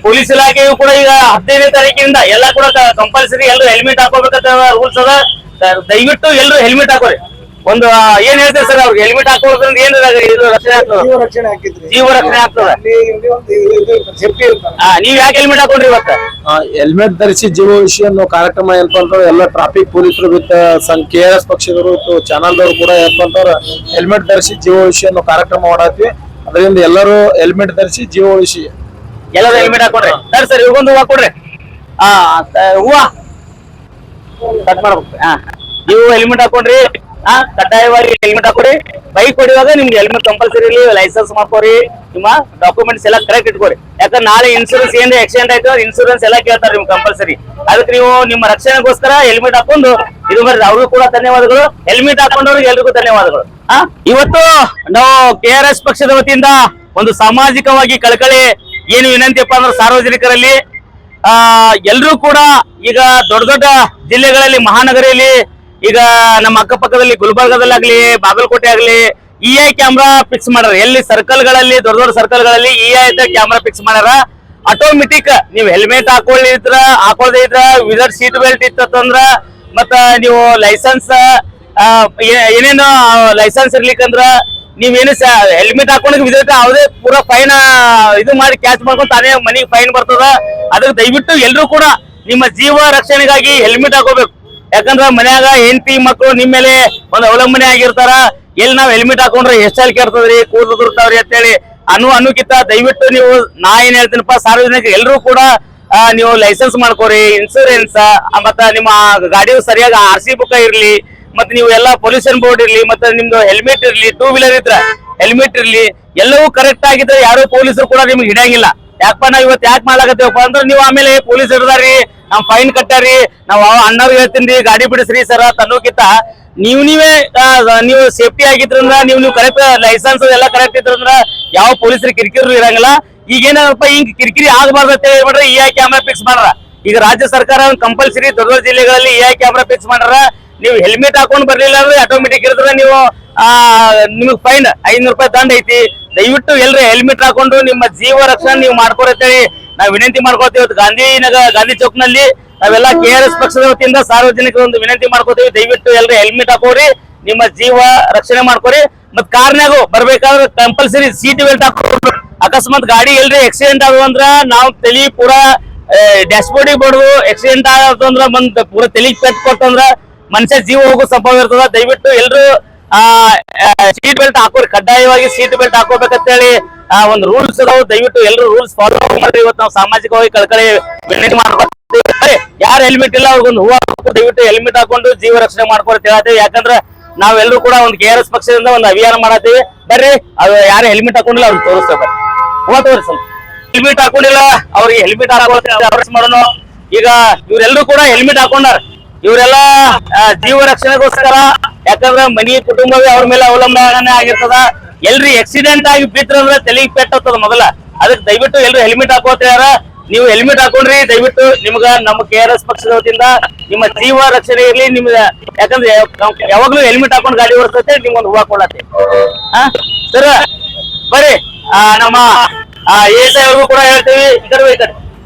Police ಇಲಾಖೆಯು ಕೂಡ ಈಗ 15ನೇ ತಾರೀಕಿನಿಂದ ಎಲ್ಲ ಕೂಡ ಕಂಪಲ್ಸರಿ ಎಲ್ಲರೂ ಹೆಲ್ಮೆಟ್ ಹಾಕೋಬೇಕಂತ ರೂಲ್ಸ್ ಅದ. ದಯವಿಟ್ಟು ಎಲ್ಲರೂ ಹೆಲ್ಮೆಟ್ ಹಾಕೋರಿ. ಒಂದು ಏನ್ ಹೇಳ್ತಾರೆ ಸರ್, ಅವ್ರಿಗೆ ಹೆಲ್ಮೆಟ್ ಹಾಕೋದ್ರಿಂದ ಏನ್ ರಕ್ಷಣೆ ಆಗ್ತದೆ? ಜೀವ ರಕ್ಷಣೆ ಆಗ್ತದೆ. ನೀವ್ ಯಾಕೆ ಹೆಲ್ಮೆಟ್ ಹಾಕೊಂಡ್ರಿ ಇವತ್ತ? ಹೆಲ್ಮೆಟ್ ಧರಿಸಿ ಜೀವ ವಿಷಯ ಅನ್ನೋ ಕಾರ್ಯಕ್ರಮ ಏನಪ್ಪ ಅಂತಂದ್ರೆ ಎಲ್ಲ ಟ್ರಾಫಿಕ್ ಪೊಲೀಸರು ವಿತ್ KRS ಪಕ್ಷದವರು ಚಾನಲ್ ದವರು ಕೂಡ ಏನಪ್ಪ ಅಂತಂದ್ರೆ ಹೆಲ್ಮೆಟ್ ಧರಿಸಿ ಜೀವ ವಿಷಯ ಅನ್ನೋ ಕಾರ್ಯಕ್ರಮ ಮಾಡತ್ವಿ. ಅದರಿಂದ ಎಲ್ಲರೂ ಹೆಲ್ಮೆಟ್ ಧರಿಸಿ ಜೀವ ವಿಷಯ ಎಲ್ಲರೂ ಹೆಲ್ಮೆಟ್ ಹಾಕೊಂಡ್ರಿ. ಸರ್ ಇವಾಗೊಂದು ಹೂವ ಕೊಡ್ರಿ. ಹೂವ ಕಟ್ ಮಾಡ್ಬೇಕು. ನೀವು ಹೆಲ್ಮೆಟ್ ಹಾಕೊಂಡ್ರಿ, ಕಡ್ಡಾಯವಾಗಿ ಹೆಲ್ಮೆಟ್ ಹಾಕೋರಿ. ಬೈಕ್ ಹೊಡಿವಾಗ ನಿಮ್ಗೆ ಹೆಲ್ಮೆಟ್ ಕಂಪಲ್ಸರಿ ಇರಲಿ. ಲೈಸೆನ್ಸ್ ಮಾಡ್ಕೋರಿ, ನಿಮ್ಮ ಡಾಕ್ಯುಮೆಂಟ್ಸ್ ಎಲ್ಲ ಕರೆಕ್ಟ್ ಇಟ್ಕೋರಿ. ಯಾಕಂದ್ರೆ ನಾಳೆ ಇನ್ಸೂರೆನ್ಸ್ ಏನ್ ಆಕ್ಸಿಡೆಂಟ್ ಆಯ್ತು ಇನ್ಸೂರೆನ್ಸ್ ಎಲ್ಲ ಕೇಳ್ತಾರೆ ನಿಮ್ಗೆ ಕಂಪಲ್ಸರಿ. ಅದಕ್ಕೆ ನೀವು ನಿಮ್ಮ ರಕ್ಷಣೆಗೋಸ್ಕರ ಹೆಲ್ಮೆಟ್ ಹಾಕೊಂಡು ಇದು ಬರ್ರಿ. ಅವ್ರಿಗೂ ಕೂಡ ಧನ್ಯವಾದಗಳು. ಹೆಲ್ಮೆಟ್ ಹಾಕೊಂಡವ್ರಿಗೆ ಎಲ್ರಿಗೂ ಧನ್ಯವಾದಗಳು. ಇವತ್ತು ನಾವು KRS ಪಕ್ಷದ ವತಿಯಿಂದ ಒಂದು ಸಾಮಾಜಿಕವಾಗಿ ಕಳಕಳಿ ಏನು ವಿನಂತಿಯಪ್ಪ ಅಂದ್ರೆ ಸಾರ್ವಜನಿಕರಲ್ಲಿ ಎಲ್ರೂ ಕೂಡ ಈಗ ದೊಡ್ಡ ದೊಡ್ಡ ಜಿಲ್ಲೆಗಳಲ್ಲಿ ಮಹಾನಗರಿಯಲ್ಲಿ ಈಗ ನಮ್ಮ ಅಕ್ಕಪಕ್ಕದಲ್ಲಿ ಗುಲ್ಬರ್ಗದಲ್ಲಾಗ್ಲಿ ಬಾಗಲಕೋಟೆ ಆಗ್ಲಿ EI ಕ್ಯಾಮ್ರಾ ಫಿಕ್ಸ್ ಮಾಡ್ಯಾರ. ಎಲ್ಲಿ ಸರ್ಕಲ್ಗಳಲ್ಲಿ ದೊಡ್ಡ ದೊಡ್ಡ ಸರ್ಕಲ್ಗಳಲ್ಲಿ EI ಕ್ಯಾಮ್ರಾ ಫಿಕ್ಸ್ ಮಾಡ್ಯಾರ. ಆಟೋಮೆಟಿಕ್ ನೀವು ಹೆಲ್ಮೆಟ್ ಹಾಕೊಳ್ಳದೆ ಇದ್ರ ವಿದೌಟ್ ಸೀಟ್ ಬೆಲ್ಟ್ ಇತ್ತಂದ್ರ ಮತ್ತ ನೀವು ಲೈಸೆನ್ಸ್ ಏನೇನು ಲೈಸೆನ್ಸ್ ಇರ್ಲಿಕ್ಕಂದ್ರ ನೀವೇನು ಹೆಲ್ಮೆಟ್ ಹಾಕೊಂಡ್ ವಿದೌಟ್ ಯಾವುದೇ ಪೂರಾ ಫೈನ್ ಇದು ಮಾಡಿ ಕ್ಯಾಚ್ ಮಾಡ್ಕೊಂಡು ತಾನೇ ಮನಿಗೆ ಫೈನ್ ಬರ್ತದ. ಅದಕ್ಕೆ ದಯವಿಟ್ಟು ಎಲ್ರು ಕೂಡ ನಿಮ್ಮ ಜೀವ ರಕ್ಷಣೆಗಾಗಿ ಹೆಲ್ಮೆಟ್ ಹಾಕೋಬೇಕು. ಯಾಕಂದ್ರ ಮನ್ಯಾಗ ಹೆಂಡತಿ ಮಕ್ಕಳು ನಿಮ್ ಮೇಲೆ ಒಂದು ಅವಲಂಬನೆ ಆಗಿರ್ತಾರ. ಎಲ್ಲಿ ನಾವ್ ಹೆಲ್ಮೆಟ್ ಹಾಕೊಂಡ್ರೆ ಎಷ್ಟಲ್ಲಿ ಕೇಳ್ತದ್ರಿ, ಕೂದಲು ದುರ್ತಾವ್ರಿ ಅಂತೇಳಿ ಅನ್ನೋಕ್ಕಿಂತ ದಯವಿಟ್ಟು ನೀವು ನಾ ಏನ್ ಹೇಳ್ತೀನಪ್ಪ, ಸಾರ್ವಜನಿಕ ಎಲ್ರು ಕೂಡ ನೀವು ಲೈಸೆನ್ಸ್ ಮಾಡ್ಕೋರಿ, ಇನ್ಸೂರೆನ್ಸ್, ಮತ್ತ ನಿಮ್ಮ ಗಾಡಿ ಸರಿಯಾಗಿ RC ಬುಕ್ ಇರ್ಲಿ, ಮತ್ತೆ ನೀವು ಎಲ್ಲ ಪೊಲ್ಯೂಷನ್ ಬೋರ್ಡ್ ಇರ್ಲಿ, ಮತ್ತೆ ನಿಮ್ದು ಹೆಲ್ಮೆಟ್ ಇರ್ಲಿ, 2 ವೀಲರ್ ಇದ್ರ ಹೆಲ್ಮೆಟ್ ಇರ್ಲಿ, ಎಲ್ಲವೂ ಕರೆಕ್ಟ್ ಆಗಿದ್ರೆ ಯಾರು ಪೊಲೀಸರು ಕೂಡ ನಿಮ್ಗೆ ಹಿಡಿಯಂಗಿಲ್ಲ. ಯಾಕಪ್ಪ ನಾವ್ ಇವತ್ತು ಯಾಕೆ ಮಾಡ್ಲಾಕತ್ತೀವಪ್ಪ ಅಂದ್ರೆ ನೀವು ಆಮೇಲೆ ಪೊಲೀಸ್ ಹಿಡ್ದಾರಿ, ನಾವ್ ಫೈನ್ ಕಟ್ಟಾರಿ, ನಾವ್ ಅಣ್ಣವ್ರಿಗೆ ಹೇಳ್ತೀನಿ ಗಾಡಿ ಬಿಡಿಸ್ರಿ ಸರ್ ತನ್ನೋಕ್ಕಿಂತ ನೀವು ಸೇಫ್ಟಿ ಆಗಿದ್ರಂದ್ರ ನೀವು ಕರೆಕ್ಟ್ ಲೈಸೆನ್ಸ್ ಎಲ್ಲ ಕರೆಕ್ಟ್ ಇದ್ರಂದ್ರ ಯಾವ ಪೊಲೀಸರು ಕಿರಿಕಿರಿ ಇರಂಗಿಲ್ಲ. ಈಗ ಏನಪ್ಪ ಹಿಂಗ್ ಕಿರಿಕಿರಿ ಆಗಬಾರ್ದು ಅಂತ ಹೇಳ್ಬಿಟ್ರೆ EI ಕ್ಯಾಮ್ರಾ ಫಿಕ್ಸ್ ಮಾಡ್ರ. ಈಗ ರಾಜ್ಯ ಸರ್ಕಾರ ಕಂಪಲ್ಸರಿ ದೊಡ್ಡ ದೊಡ್ಡ ಜಿಲ್ಲೆಗಳಲ್ಲಿ EI ಕ್ಯಾಮ್ರಾ ಫಿಕ್ಸ್ ಮಾಡ್ರ. ನೀವು ಹೆಲ್ಮೆಟ್ ಹಾಕೊಂಡ್ ಬರ್ಲಿಲ್ಲ ಅಂದ್ರೆ ಆಟೋಮೆಟಿಕ್ ಇರಿದ್ರೆ ನೀವು ನಿಮಗ್ ಫೈನ್ 500 ರೂಪಾಯಿ ದಂಡ ಐತಿ. ದಯವಿಟ್ಟು ಎಲ್ರು ಹೆಲ್ಮೆಟ್ ಹಾಕೊಂಡು ನಿಮ್ಮ ಜೀವ ರಕ್ಷಣೆ ನೀವು ಮಾಡ್ಕೊರತ್ತೇಳಿ ನಾವ್ ವಿನಂತಿ ಮಾಡ್ಕೊತೀವಿ. ಗಾಂಧಿ ಚೌಕ್ ನಲ್ಲಿ ನಾವೆಲ್ಲ KRS ಪಕ್ಷದ ವತಿಯಿಂದ ಸಾರ್ವಜನಿಕರು ಒಂದು ವಿನಂತಿ ಮಾಡ್ಕೋತೀವಿ. ದಯವಿಟ್ಟು ಎಲ್ರು ಹೆಲ್ಮೆಟ್ ಹಾಕೋರಿ, ನಿಮ್ಮ ಜೀವ ರಕ್ಷಣೆ ಮಾಡ್ಕೋರಿ. ಮತ್ ಕಾರ್ನಾಗು ಬರ್ಬೇಕಾದ್ರೆ ಕಂಪಲ್ಸರಿ ಸೀಟ್ ಬೆಲ್ಟ್ ಹಾಕೋರಿ. ಅಕಸ್ಮಾತ್ ಗಾಡಿ ಎಲ್ರಿ ಆಕ್ಸಿಡೆಂಟ್ ಆಗುವ ಅಂದ್ರ ನಾವು ತಲಿ ಪೂರಾ ಡ್ಯಾಶ್ ಬೋರ್ಡಿಗೆ ಬಡ್ದು ಆಕ್ಸಿಡೆಂಟ್ ಆಗಂದ್ರ ಬಂದ್ ಪೂರಾ ತಲಿಗ್ ಪೆಟ್ ಕೊಟ್ಟಂದ್ರ ಮನುಷ್ಯ ಜೀವ ಹೋಗೋ ಸಂಭವ ಇರ್ತದ. ದಯವಿಟ್ಟು ಎಲ್ರು ಸೀಟ್ ಬೆಲ್ಟ್ ಹಾಕೋರಿ. ಕಡ್ಡಾಯವಾಗಿ ಸೀಟ್ ಬೆಲ್ಟ್ ಹಾಕೋಬೇಕಂತೇಳಿ ಒಂದು ರೂಲ್ಸ್ ಅದಾವ. ದಯವಿಟ್ಟು ಎಲ್ರು ರೂಲ್ಸ್ ಫಾಲೋ ಮಾಡ್ರಿ. ಇವತ್ತು ನಾವು ಸಾಮಾಜಿಕವಾಗಿ ಕಳಕಳಿ ವಿನಂತಿ ಮಾಡ್ಕೊತೀವಿ. ಯಾರು ಹೆಲ್ಮೆಟ್ ಇಲ್ಲ ಅವ್ರಿಗೊಂದು ಹೂವು ದಯವಿಟ್ಟು ಹೆಲ್ಮೆಟ್ ಹಾಕೊಂಡು ಜೀವ ರಕ್ಷಣೆ ಮಾಡ್ಕೊಳ್ತೀವಿ ಹೇಳ್ತೀವಿ. ಯಾಕಂದ್ರೆ ನಾವೆಲ್ಲರೂ ಕೂಡ ಒಂದು KRS ಪಕ್ಷದಿಂದ ಒಂದು ಅಭಿಯಾನ ಮಾಡತ್ತೀವಿ. ಬರ್ರಿ, ಅದು ಯಾರು ಹೆಲ್ಮೆಟ್ ಹಾಕೊಂಡಿಲ್ಲ ಅವ್ರಿಗೆ ತೋರಿಸ್ತೇವೆ. ಬರ್ರಿ ಹೂವು ತೋರಿಸ. ಹೆಲ್ಮೆಟ್ ಹಾಕೊಂಡಿಲ್ಲ ಅವ್ರಿಗೆ ಹೆಲ್ಮೆಟ್ ಹಾಕೋಣ ಮಾಡೋಣ. ಈಗ ಇವ್ರೆಲ್ಲರೂ ಕೂಡ ಹೆಲ್ಮೆಟ್ ಹಾಕೊಂಡಾರ. ಇವರೆಲ್ಲ ಜೀವ ರಕ್ಷಣೆಗೋಸ್ಕರ, ಯಾಕಂದ್ರೆ ಮನಿ ಕುಟುಂಬವೇ ಅವ್ರ ಮೇಲೆ ಅವಲಂಬನೆ ಆಗಿರ್ತದ. ಎಲ್ರಿ ಆಕ್ಸಿಡೆಂಟ್ ಆಗಿ ಬಿದ್ರಂದ್ರೆ ತಲೆಗೆ ಪೆಟ್ಟದ ಮೊದಲ. ಅದಕ್ಕೆ ದಯವಿಟ್ಟು ಎಲ್ರು ಹೆಲ್ಮೆಟ್ ಹಾಕೋತಾರ. ನೀವು ಹೆಲ್ಮೆಟ್ ಹಾಕೊಂಡ್ರಿ. ದಯವಿಟ್ಟು ನಿಮ್ಗ ನಮ್ಮ KRS ಪಕ್ಷದ ವತಿಯಿಂದ ನಿಮ್ಮ ಜೀವ ರಕ್ಷಣೆ ಇರ್ಲಿ. ನಿಮ್ಗ ಯಾಕಂದ್ರೆ ಯಾವಾಗ್ಲೂ ಹೆಲ್ಮೆಟ್ ಹಾಕೊಂಡು ಗಾಡಿ ಓಡಿಸ್ತೈತೆ ನಿಮ್ಗೊಂದು ಹೂವು ಕೊಡತ್ತೆ. ಸರ್ ಬರ್ರಿ, ನಮ್ಮ ಅವ್ರಿಗೂ ಕೂಡ ಹೇಳ್ತೀವಿ. ಈ ಕಡೆ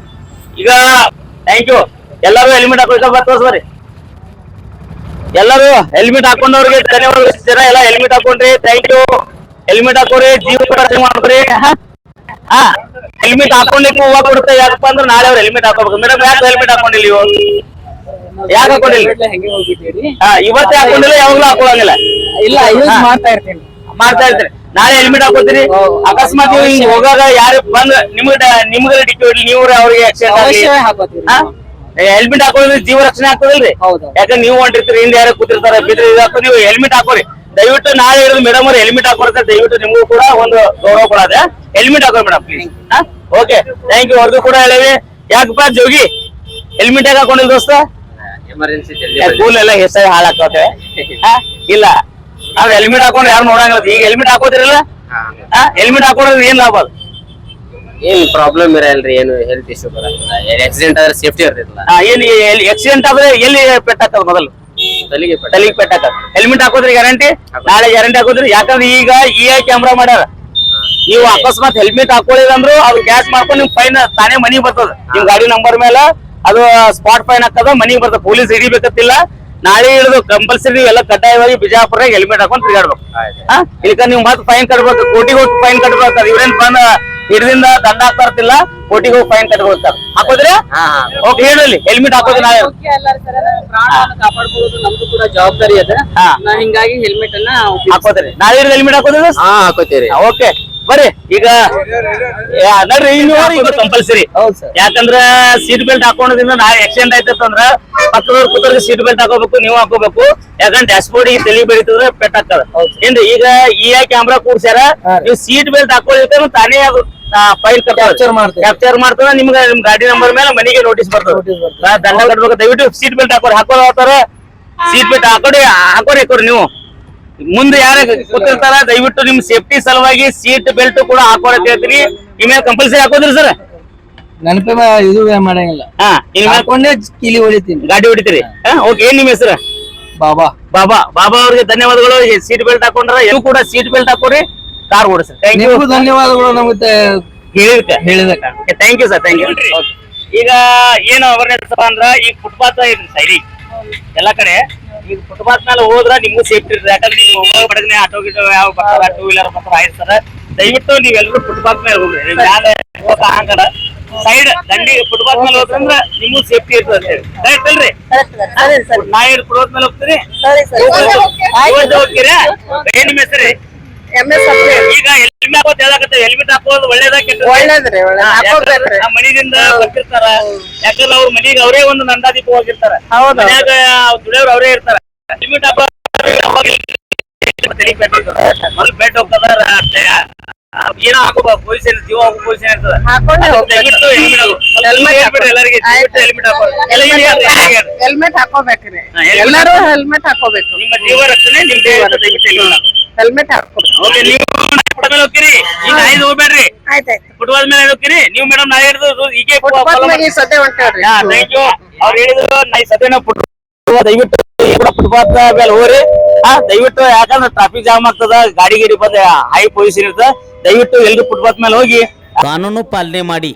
ಈಗ ಥ್ಯಾಂಕ್ ಯು. ಎಲ್ಲರೂ ಹೆಲ್ಮೆಟ್ ಹಾಕೊಳ್ತಾ ತೋರ್ಸ್ಬರ್ರಿ. ಎಲ್ಲರೂ ಹೆಲ್ಮೆಟ್ ಹಾಕೊಂಡವ್ರಿಗೆ ಧನ್ಯವಾದ. ಜನ ಎಲ್ಲ ಹೆಲ್ಮೆಟ್ ಹಾಕೊಂಡ್ರಿ. Thank you. ಹೆಲ್ಮೆಟ್ ಹಾಕೋರಿ, ಜೀವ ರಕ್ಷಣೆ ಮಾಡ್ಕೊರಿ. ಹೆಲ್ಮೆಟ್ ಹಾಕೊಂಡ್ಲಿಕ್ಕೆ ಹೂವು ಕೊಡುತ್ತೆ. ಯಾಕಪ್ಪ ಅಂದ್ರೆ ನಾಳೆ ಅವ್ರು ಹೆಲ್ಮೆಟ್ ಹಾಕೋಬೇಕು. ಮೇಡಮ್ ಯಾಕೆ ಹೆಲ್ಮೆಟ್ ಹಾಕೊಂಡಿಲ್ಲ ನೀವು? ಯಾಕೆ ಹಾಕೊಂಡಿಲ್ಲ? ಇವತ್ತೇ ಹಾಕೊಂಡಿಲ್ಲ, ಯಾವಾಗ್ಲೂ ಹಾಕೊಳ್ಳಂಗಿಲ್ಲ. ಇಲ್ಲ, ಮಾಡ್ತಾ ಇರ್ತೀನಿ. ನಾಳೆ ಹೆಲ್ಮೆಟ್ ಹಾಕೋತೀರಿ. ಅಕಸ್ಮಾತ್ ನೀವು ಹಿಂಗ್ ಹೋಗಾಗ ಯಾರು ಬಂದ್ ನಿಮ್ಗೆ ಡಿಕ್ಕಿ ನೀವು ಅವ್ರಿಗೆ ಹೆಲ್ಮೆಟ್ ಹಾಕೋದ್ರಿ ಜೀವ ರಕ್ಷಣೆ ಆಗ್ತದಲ್ರಿ. ಯಾಕಂದ್ರೆ ನೀವು ಹೊಂಟಿರ್ತೀರಿ, ಹಿಂದೆ ಯಾರು ಕೂತಿರ್ತಾರೆ, ಬಿದ್ರಿ ನೀವು ಹೆಲ್ಮೆಟ್ ಹಾಕೋರಿ. ದಯವಿಟ್ಟು ನಾಳೆ ಇರೋದು ಮೇಡಮ್ ಅವ್ರು ಹೆಲ್ಮೆಟ್ ಹಾಕೊಡ್ತಾರೆ. ದಯವಿಟ್ಟು ನಿಮಗೂ ಕೂಡ ಒಂದು ಗೌರವ ಕೊಡೋದೆ. ಹೆಲ್ಮೆಟ್ ಹಾಕೋರಿ madam please. Okay thank you. ಅವ್ರಿಗೂ ಕೂಡ ಹೇಳೇವಿ. ಯಾಕಪ್ಪ ಜೋಗಿ ಹೆಲ್ಮೆಟ್ ಯಾಕೆ ಹಾಕೊಂಡಿಲ್ಲ ದೋಸ್ತ? ಕೂಲ್ ಎಲ್ಲ ಹೆಸರು ಹಾಳಾಕತ್ತೇವೆ. ಇಲ್ಲ, ನಾವ್ ಹೆಲ್ಮೆಟ್ ಹಾಕೊಂಡು ಯಾರು ನೋಡಂಗಿಲ್ಲ. ಈಗ ಹೆಲ್ಮೆಟ್ ಹಾಕೋತಿರಲ್ಲ, ಹೆಲ್ಮೆಟ್ ಹಾಕೊಂಡ್ರೆ ಏನ್ ಲಾಭ? ಅದು ಏನ್ ಪ್ರಾಬ್ಲಮ್ ಇರಲ್ರಿ, ಏನು ಹೆಲ್ತ್ ಇಶ್ಯೂ ಬರಲ್ಲ. ಆಕ್ಸಿಡೆಂಟ್ ಆದ್ರೆ ಸೇಫ್ಟಿ ಇರ್ತಿಲ್ಲ. ಏನ್ ಆಕ್ಸಿಡೆಂಟ್ ಆದ್ರೆ ಎಲ್ಲಿ ಪೆಟ್ಟಾಗ್ತದ? ಮೊದಲು ತಲೆಗೆ ಪೆಟ್ಟಾಗ್ತದ. ಹೆಲ್ಮೆಟ್ ಹಾಕೋದ್ರಿ ಗ್ಯಾರಂಟಿ, ನಾಳೆ ಗ್ಯಾರಂಟಿ ಹಾಕೋದ್ರಿ. ಯಾಕಂದ್ರೆ ಈಗ EI ಕ್ಯಾಮ್ರಾ ಮಾಡ್ಯಾರ. ನೀವು ಅಕಸ್ಮಾತ್ ಹೆಲ್ಮೆಟ್ ಹಾಕೊಳ್ಳಿಲ್ಲ ಅಂದ್ರು ಅದು ಕ್ಯಾಶ್ ಮಾಡ್ಕೊಂಡು ನಿಮ್ ಫೈನ್ ತಾನೇ ಮನಿಗ್ ಬರ್ತದ ನಿಮ್ ಗಾಡಿ ನಂಬರ್ ಮೇಲೆ ಅದು ಸ್ಪಾಟ್ ಫೈನ್ ಹಾಕದ ಮನಿಗ್ ಬರ್ತದ ಪೊಲೀಸ್ ಹಿಡಿಬೇಕತ್ತಿಲ್ಲ ನಾಳೆ ಹಿಡಿದು ಕಂಪಲ್ಸರಿ ಎಲ್ಲ ಕಡ್ಡಾಯವಾಗಿ ಬಿಜಾಪುರ ಹೆಲ್ಮೆಟ್ ಹಾಕೊಂಡು ತಿರುಗಾಡ್ಬೇಕು ಇದಕ್ಕ ನೀವು ಮತ್ತೆ ಫೈನ್ ಕಟ್ಬೇಕು ಕೋಟಿಗೆ ಹೋಗಿ ಫೈನ್ ಕಟ್ಬೇಕು ಇವ್ರೇನ್ ಬಂದ ಹಿಡಿದಿಂದ ದಂಡ ಹಾಕ್ತಾ ಇರ್ತಿಲ್ಲ ಕೋಟಿಗೆ ಹೋಗಿ ಫೈನ್ ಕಟ್ಕೊಳ್ತಾರ ಹಾಕೋದ್ರೆ ಓಕೆ ಹೇಳಿ ಹೆಲ್ಮೆಟ್ ಹಾಕೋದು ನಾಳೆ ಕಾಪಾಡ್ಕೊಳ್ಳೋದು ನಮ್ದು ಕೂಡ ಜವಾಬ್ದಾರಿ ಅದ ಹಾ. ಹಿಂಗಾಗಿ ಹೆಲ್ಮೆಟ್ ಅನ್ನ ಹಾಕೋದ್ರಿ ನಾಳೆ ಹೆಲ್ಮೆಟ್ ಹಾಕೋದ್ರಿ ಹಾಕೋತೀರಿ ಓಕೆ ಬರ್ರಿ ಈಗ ನಡ್ರಿ ಈಗ ಕಂಪಲ್ಸರಿ ಹೌದು ಸರ್ ಯಾಕಂದ್ರ ಸೀಟ್ ಬೆಲ್ಟ್ ಹಾಕೋದ್ರಿಂದ ನಾಳೆ ಆಕ್ಸಿಡೆಂಟ್ ಆಯ್ತಂದ್ರ ಪಕ್ಕದವ್ರ ಕೂತವ್ರಿಗೆ ಸೀಟ್ ಬೆಲ್ಟ್ ಹಾಕೋಬೇಕು ನೀವು ಹಾಕೋಬೇಕು ಯಾಕಂದ್ರೆ ಡ್ಯಾಶ್ ಬೋರ್ಡ್ ಗೆ ತಲೆ ಬೆಳಿತಂದ್ರೆ ಪೆಟ್ ಆಗ್ತದ ಏನ್ರಿ ಈಗ ಕ್ಯಾಮ್ರಾ ಕೂಡ್ಸ್ಯಾರ ನೀವು ಸೀಟ್ ಬೆಲ್ಟ್ ಹಾಕೊಳ್ಳಿಕ್ಕೆ ತಾನೇ ಅದು ಫೈಲ್ ಕ್ಯಾಪ್ಚರ್ ಮಾಡ್ತದ ನಿಮ್ಗೆ ನಿಮ್ ಗಾಡಿ ನಂಬರ್ ಮೇಲೆ ಮನೆಗೆ ನೋಟಿಸ್ ಬರ್ತದ ದಂಡ ಕಟ್ಬೇಕು ದಯವಿಟ್ಟು ಸೀಟ್ ಬೆಲ್ಟ್ ಹಾಕೋರಿ ಹಾಕೋತಾರ ಸೀಟ್ ಬೆಲ್ಟ್ ಹಾಕೋರಿ ನೀವು ಮುಂದೆ ಯಾರ ಕೂತಿರ್ತಾರ ದಯವಿಟ್ಟು ನಿಮ್ ಸೇಫ್ಟಿ ಸಲುವಾಗಿ ಸೀಟ್ ಬೆಲ್ಟ್ ಕೂಡ ಹಾಕೋರಕ್ ಹೇಳ್ತೀನಿ ಇನ್ಮೇಲೆ ಕಂಪಲ್ಸರಿ ಹಾಕೋದ್ರಿ ಸರ್ ನೆನಪೆ ಇದು ಮಾಡಂಗಿಲ್ಲ ಹಾ ಇನ್ಮೇಲೆ ಹಾಕೊಂಡೆ ಕೀಲಿ ಹೊಡಿತೀನಿ ಗಾಡಿ ಹೊಡಿತೀರಿ ಓಕೆ ಏನ್ ನಿಮ್ಮ ಹೆಸರು ಬಾಬಾ ಬಾಬಾ ಅವ್ರಿಗೆ ಧನ್ಯವಾದಗಳು ಸೀಟ್ ಬೆಲ್ಟ್ ಹಾಕೊಂಡ್ರ ನೀವು ಕೂಡ ಸೀಟ್ ಬೆಲ್ಟ್ ಹಾಕೋರಿ ಕಾರ್ ಓಡಿಸ್ರಿ ಥ್ಯಾಂಕ್ ಯು ನಿಮಗೂ ಧನ್ಯವಾದಗಳು ನಮಗೆ ಹೇಳಿದಕ್ಕೆ thank you sir thank you ಈಗ ಏನು ಅವೇರ್ನೆಸ್ ಅಂದ್ರ ಈಗ ಫುಟ್ಪಾತ್ ಸೈಡಿಗೆ ಎಲ್ಲಾ ಕಡೆ ಈಗ ಫುಟ್ಪಾತ್ ಮೇಲೆ ಹೋದ್ರ ನಿಮ್ಗೂ ಸೇಫ್ಟಿ ಇರ್ತದೆ ಯಾಕಂದ್ರೆ ನೀವು ಹೋಗೋ ಬಡಗನೆ ಆಟೋ ಗಿಟೋ ಯಾವ ಬರ್ತಾರ ಟೂ ವೀಲರ್ ಬರ್ತಾರ ಆಯ್ತಾರ ದಯವಿಟ್ಟು ನೀವೆಲ್ಲರೂ ಫುಟ್ಪಾತ್ ಮೇಲೆ ಹೋಗ್ರಿ ಮ್ಯಾಲೆ ಹಂಗಾರ ಸೈಡ್ ದಂಡಿ ಫುಟ್ಪಾತ್ ಮೇಲೆ ಹೋದ್ರಂದ್ರ ನಿಮ್ಗೂ ಸೇಫ್ಟಿ ಇರ್ತದೆ ಕರೆಕ್ಟ್ ಅಲ್ರಿ ನಾ ಫುಟ್ಪಾತ್ ಮೇಲೆ ಹೋಗ್ತೀರಿ ಹೋಗ್ತೀರಾ ಏನ್ ನಿಮ್ಮ ಹೆಸರಿ ಈಗ ಹೆಲ್ಮೆಟ್ ಹಾಕೋದ್ ಹೇಳಕತ್ತೆ ಹೆಲ್ಮೆಟ್ ಹಾಕೋದು ಒಳ್ಳೇದ್ರಿ ನಮ್ಮ ಮನಿದಿಂದ ಬರ್ತಿರ್ತಾರ ಯಾಕಂದ್ರೆ ಅವ್ರ ಮನಿಗೆ ಅವರೇ ಒಂದು ನಂದಾದೀಪ ಹೋಗಿರ್ತಾರ ಮನ್ಯಾಗ ದುಡಿಯೋರು ಅವರೇ ಇರ್ತಾರ ಹೆಲ್ಮೆಟ್ ಹಾಕೋ ಬೆಡ್ ಹೋಗ್ತದ ಏನೋ ಹಾಕೋ ಪೊಸಿಷನ್ ಜೀವ ಹಾಕೋ ಪೊಸಿಷನ್ ಇರ್ತದ ದಯವಿಟ್ಟು ಹೆಲ್ಮೆಟ್ ಎಲ್ಲರಿಗೆ ಹೆಲ್ಮೆಟ್ ಹಾಕೋ ಹೆಲ್ಮೆಟ್ ಹಾಕೋಬೇಕ್ರಿ ಎಲ್ಲರೂ ಹೆಲ್ಮೆಟ್ ಹಾಕೋಬೇಕು ನಿಮ್ಮ ಜೀವ ರಕ್ಷಣೆ ನಿಮ್ ದೇಹ ದಯವಿಟ್ಟು ಹೆಲ್ಮೆಟ್ ಹಾಕೋಬೇಕು ಓಕೆ ನೀವು ಫುಟ್ಬಾಲ್ ಮೇಲೆ ಹೋಗ್ತೀರಿ ಈಗ ಐದು ಹೋಗ್ಬೇಡ್ರಿ ಆಯ್ತಾಯ್ತು ಫುಟ್ಬಾಲ್ ಮೇಲೆ ಹೋಗ್ತೀರಿ ನೀವು ಮೇಡಮ್ ನಾ ಹೇಳಿದ್ರು ಹೀಗೆ ಸದ್ಯ ಹೊಂಟೇವ್ರಿ ಥ್ಯಾಂಕ್ ಯು ಅವ್ರು ಹೇಳಿದ್ರು ನಾ ಸದ್ಯನ ದಯವಿಟ್ಟು ಫುಟ್ಪಾತ್ ಮೇಲೆ ಹೋಗ್ರಿ ದಯವಿಟ್ಟು ಯಾಕಂದ್ರೆ ಟ್ರಾಫಿಕ್ ಜಾಮ್ ಆಗ್ತದ ಗಾಡಿ ಬಂದ ಹೈ ಪೊಸಿಷನ್ ಇರ್ತದ ದಯವಿಟ್ಟು ಎಲ್ರು ಫುಟ್ಪಾತ್ ಮೇಲೆ ಹೋಗಿ ಕಾನೂನು ಪಾಲನೆ ಮಾಡಿ